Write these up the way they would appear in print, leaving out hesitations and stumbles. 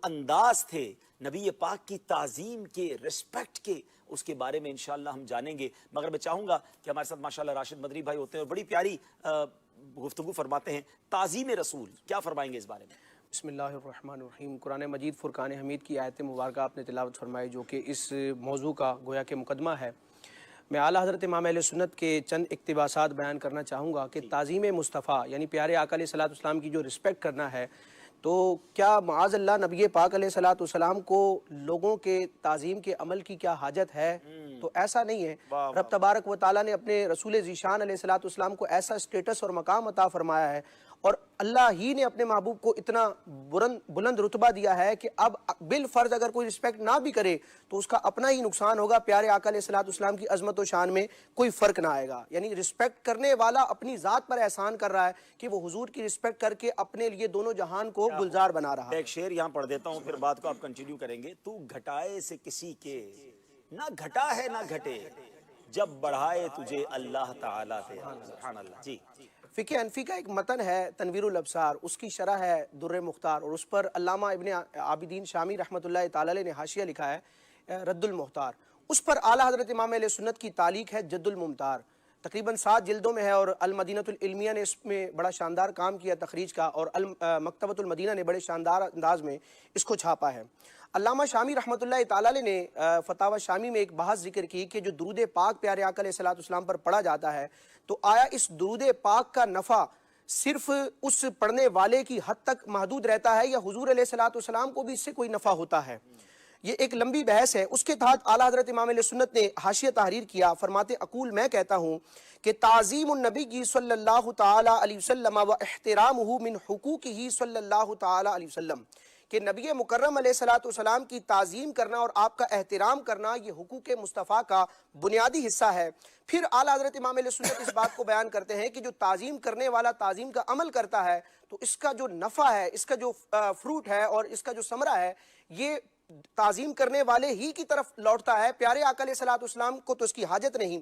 انداز تھے نبی پاک کی تعظیم کے، رسپیکٹ کے، اس کے بارے میں انشاءاللہ ہم جانیں گے۔ مگر میں چاہوں گا کہ ہمارے ساتھ ماشاءاللہ راشد مدنی بھائی ہوتے ہیں اور بڑی پیاری گفتگو فرماتے ہیں تعظیم رسول، کیا فرمائیں گے اس بارے میں؟ بسم اللہ الرحمن الرحیم۔ قرآن مجید فرقان حمید کی آیت مبارکہ آپ نے تلاوت فرمائی جو کہ اس موضوع کا گویا کہ مقدمہ ہے۔ میں اعلیٰ حضرت امام اہل سنت کے چند اقتباسات بیان کرنا چاہوں گا کہ تعظیم مصطفیٰ یعنی پیارے آقا علیہ الصلوۃ والسلام کی جو رسپیکٹ کرنا ہے، تو کیا معاذ اللہ نبی پاک علیہ الصلوۃ والسلام کو لوگوں کے تعظیم کے عمل کی کیا حاجت ہے؟ تو ایسا نہیں ہے۔ رب تبارک و تعالیٰ نے اپنے رسول ذیشان علیہ الصلوۃ والسلام کو ایسا اسٹیٹس اور مقام عطا فرمایا ہے، اور اللہ ہی نے اپنے محبوب کو اتنا بلند رتبہ دیا ہے کہ اب بالفرض اگر کوئی رسپیکٹ نہ بھی کرے تو اس کا اپنا ہی نقصان ہوگا، پیارے آقا علیہ الصلوۃ والسلام کی عظمت و شان میں کوئی فرق نہ آئے گا۔ یعنی رسپیکٹ کرنے والا اپنی ذات پر احسان کر رہا ہے کہ وہ حضور کی رسپیکٹ کر کے اپنے لیے دونوں جہان کو گلزار بنا رہا ہے۔ ایک شعر یہاں پڑھ دیتا ہوں، پھر بات کو آپ کنٹینیو کریں گے۔ تو گھٹائے سے کسی کے نہ گھٹا ہے نہ گھٹے، جب بڑھائے تجھے اللہ تعالیٰ تیرا۔ سبحان اللہ۔ جی، فقہ حنفی کا ایک متن ہے تنویر الابصار، اس کی شرح ہے در مختار، اور اس پر علامہ ابن عابدین شامی رحمۃ اللہ تعالی علیہ نے حاشیہ لکھا ہے رد المختار۔ اس پر اعلیٰ حضرت امام اہل سنت کی تعلیق ہے جد الممتار، تقریباً 7 جلدوں میں ہے، اور المدینۃ العلمیہ نے اس میں بڑا شاندار کام کیا تخریج کا، اور مکتبۃ المدینہ نے بڑے شاندار انداز میں اس کو چھاپا ہے۔ علامہ شامی رحمۃ اللہ تعالی علیہ نے فتاوی شامی میں ایک بحث ذکر کی کہ جو درود پاک پیارے آقا علیہ الصلوۃ والسلام پر پڑھا جاتا ہے، تو آیا اس درود پاک کا نفع صرف اس پڑھنے والے کی حد تک محدود رہتا ہے، یا حضور علیہ الصلوۃ والسلام کو بھی اس سے کوئی نفع ہوتا ہے؟ یہ ایک لمبی بحث ہے۔ اس کے تحت اعلیٰ حضرت امام علیہ سنت نے حاشیہ تحریر کیا، فرماتے اقول میں کہتا ہوں کہ تعظیم النبی صلی اللہ تعالی علیہ وسلم و احترامہ من حقوقہ صلی اللہ تعالی علیہ وسلم، کہ نبی مکرم علیہ الصلوۃ والسلام کی تعظیم کرنا اور آپ کا احترام کرنا یہ حقوق مصطفیٰ کا بنیادی حصہ ہے۔ پھر اعلیٰ حضرت امام علیہ سنت اس بات کو بیان کرتے ہیں کہ جو تعظیم کرنے والا تعظیم کا عمل کرتا ہے تو اس کا جو نفع ہے، اس کا جو فروٹ ہے اور اس کا جو ثمرہ ہے، یہ تعظیم کرنے والے ہی کی طرف لوٹتا ہے، پیارے آقا علیہ الصلوۃ والسلام کو تو اس کی حاجت نہیں۔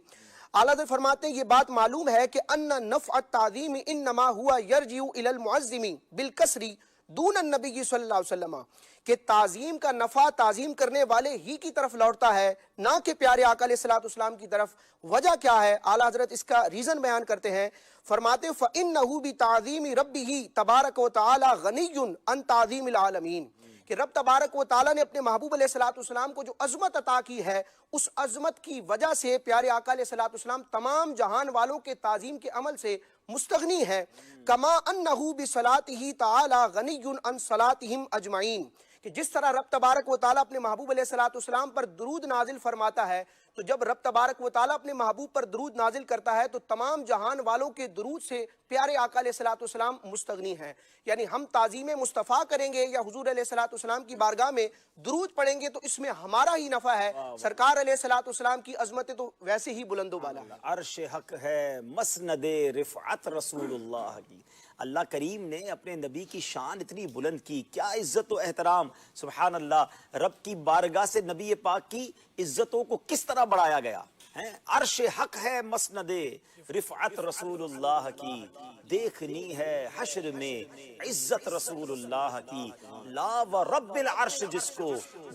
اعلیٰ حضرت فرماتے ہیں یہ بات معلوم ہے کہ ان نفع التعظیم انما ہوا یرجع الی المعظم بالکسر دون النبی صلی اللہ علیہ وسلم، کہ تعظیم کا نفع تعظیم کرنے والے ہی کی طرف لوٹتا ہے، نہ کہ پیارے آقا علیہ الصلوۃ والسلام کی طرف۔ وجہ کیا ہے؟ اعلیٰ حضرت اس کا ریزن بیان کرتے ہیں، فرماتے فَإِنَّهُ بِتَعْظِيمِ رَبِّهِ تَبَارَكَ وَتَعَالَى غَنِيٌّ عَنْ تَعْظِيمِ الْعَالَمِينَ، کہ رب تبارک و تعالیٰ نے اپنے محبوب علیہ الصلوۃ والسلام کو جو عظمت عطا کی ہے، اس عظمت کی وجہ سے پیارے آقا علیہ الصلوۃ والسلام تمام جہان والوں کے تعظیم کے عمل سے مستغنی ہے۔ کما انہ بصلاتہ تعالی غنی عن صلاتہم اجمعین، کہ جس طرح رب تبارک و تعالیٰ اپنے محبوب علیہ الصلوۃ والسلام پر درود نازل فرماتا ہے، تو جب رب تبارک و تعالیٰ اپنے محبوب پر درود نازل کرتا ہے تو تمام جہان والوں کے درود سے پیارے آقا علیہ الصلوۃ والسلام مستغنی ہیں۔ یعنی ہم تعظیم مصطفیٰ کریں گے یا حضور علیہ الصلوۃ والسلام کی بارگاہ میں درود پڑھیں گے تو اس میں ہمارا ہی نفع ہے، سرکار علیہ الصلوۃ والسلام کی عظمتیں تو ویسے ہی بلند و بالا ہے۔ عرش حق ہے مسند رفعت رسول اللہ کی۔ اللہ کریم نے اپنے نبی کی شان اتنی بلند کی، کیا عزت و احترام، سبحان اللہ۔ رب کی بارگاہ سے نبی پاک کی عزتوں کو کس طرح بڑھایا گیا ہے۔ عرش حق ہے مسند رفعت رسول اللہ کی، دیکھنی ہے حشر میں عزت رسول اللہ کی۔ لا و رب العرش جس کو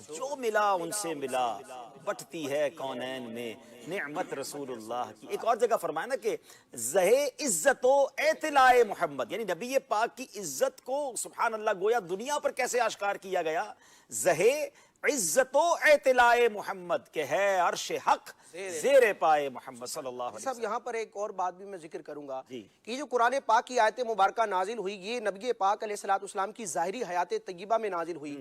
جو ملا ان سے ملا، بٹتی ہے کونین میں نعمت رسول اللہ کی۔ ایک اور جگہ فرمایا نا کہ زہے عزت و اطلاع محمد، یعنی نبی پاک کی عزت کو سبحان اللہ گویا دنیا پر کیسے آشکار کیا گیا۔ زہے عزت و اطلاع محمد کہ ہے عرش حق زیر پائے محمد صلی اللہ علیہ وسلم۔ صاحب یہاں پر ایک اور بات بھی میں ذکر کروں گا جی، کہ جو قرآن پاک کی آیت مبارکہ نازل ہوئی، یہ نبی پاک علیہ الصلوۃ والسلام کی ظاہری حیات طیبہ میں نازل ہوئی،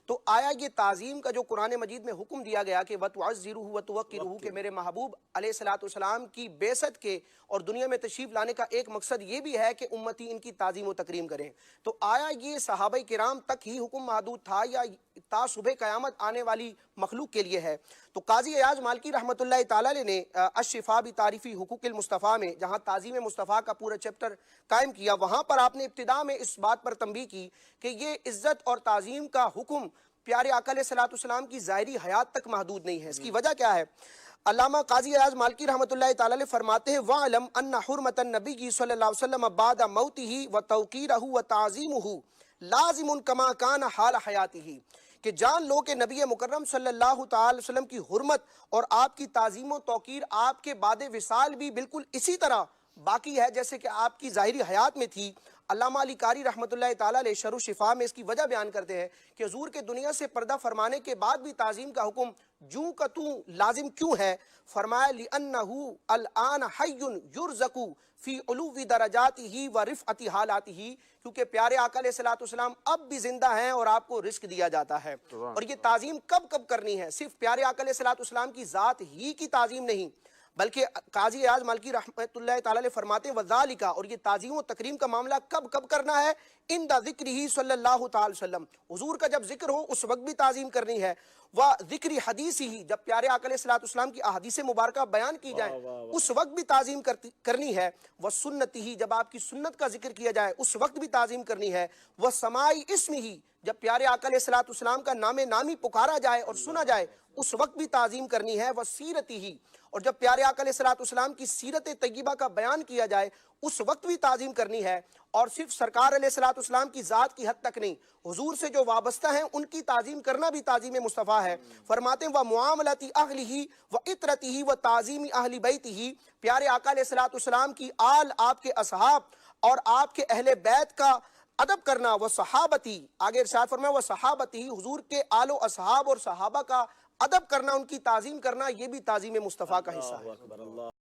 تو آیا یہ تعظیم کا جو قرآن مجید میں حکم دیا گیا کہ وَتُعَزِّرُهُ وَتُوَقِّرُهُ، کہ میرے محبوب علیہ الصلوۃ والسلام کی بعثت کے اور دنیا میں تشریف لانے کا ایک مقصد یہ بھی ہے کہ امتی ان کی تعظیم و تکریم کریں، تو آیا یہ صحابہ کرام تک ہی حکم محدود تھا یا تا صبح قیامت آنے والی مخلوق کے لیے ہے؟ تو قاضی ایاز مالکی رحمۃ اللہ تعالی علیہ نے الشفاء بتعریف حقوق المصطفیٰ میں جہاں تعظیم مصطفیٰ کا پورا چیپٹر قائم کیا، وہاں پر آپ نے ابتدا میں اس بات پر تنبیہ کی کہ یہ عزت اور تعظیم کا حکم پیارے آقا علیہ الصلوۃ والسلام کی ظاہری حیات تک محدود نہیں ہے۔ اس کی وجہ کیا ہے؟ علامہ قاضی ایاز مالکی رحمۃ اللہ تعالی علیہ فرماتے ہیں وَعْلَمْ أَنَّ حُرْمَةَ النَّبِيِّ صلی اللہ علیہ وسلم بعد موتہ وتوقیرہ وتعظیمہ لازم کما کان حال حیاتہ، کہ جان لو کہ نبی مکرم صلی اللہ تعالی وسلم کی حرمت اور آپ کی تعظیم و توقیر آپ کے بعد وصال بھی بالکل اسی طرح باقی ہے جیسے کہ آپ کی ظاہری حیات میں تھی۔ علامہ علی قاری رحمۃ اللہ تعالیٰ علیہ شرح شفا میں اس کی وجہ بیان کرتے ہیں کہ حضور کے دنیا سے پردہ فرمانے کے بعد بھی تعظیم کا حکم جوں کا توں لازم کیوں ہے؟ فرمایا لِأَنَّهُ الْآنَ حَيٌّ يُرْزَقُ فی علو درجاتہ و رفعت حالاتہ، کیونکہ پیارے آقا علیہ السلام اب بھی زندہ ہیں اور آپ کو رزق دیا جاتا ہے۔ اور یہ تعظیم کب کب کرنی ہے؟ صرف پیارے آقا علیہ السلام کی ذات ہی کی تعظیم نہیں، بلکہ قاضی ایاز مالکی رحمۃ اللہ تعالیٰ علیہ فرماتے ہیں وَذَالِکَ، اور یہ تعظیم و تکریم کا معاملہ کب کب کرنا ہے؟ عند ذکرہ صلی اللہ تعالی وسلم، حضور کا جب ذکر ہو اس وقت بھی تعظیم کرنی ہے۔ وذکر حدیثہ، جب پیارے آقا علیہ السلام کی احادیث مبارکہ بیان کی جائیں اس وقت بھی تعظیم کرنی ہے۔ وسنتہ، جب آپ کی سنت کا ذکر کیا جائے اس وقت بھی تعظیم کرنی ہے۔ وسماع اسمہ، جب پیارے آقا علیہ السلام کا نام نامی پکارا جائے اور سنا جائے اس وقت بھی تعظیم کرنی ہے۔ وسیرتہ، اور جب پیارے آقا علیہ السلام کی سیرت طیبہ کا بیان کیا جائے اس وقت بھی تعظیم کرنی ہے۔ اور صرف سرکار علیہ السلام کی ذات کی حد تک نہیں، حضور سے جو وابستہ ہیں ان کی تعظیم کرنا بھی تعظیم مصطفیٰ ہے۔ فرماتے ہیں وَمُعَامَلَةِ أَهْلِهِ وَإِطْرَتِهِ وَتَعْظِيمِ أَهْلِ بَيْتِهِ، پیارے آقا علیہ السلام کی آل، آپ کے اصحاب اور آپ کے اہل بیت کا ادب کرنا۔ وصحابتی، آگے ارشاد فرمایا وصحابتی، حضور کے آل و اصحاب اور صحابہ کا ادب کرنا، ان کی تعظیم کرنا، یہ بھی تعظیم مصطفیٰ کا حصہ ہے۔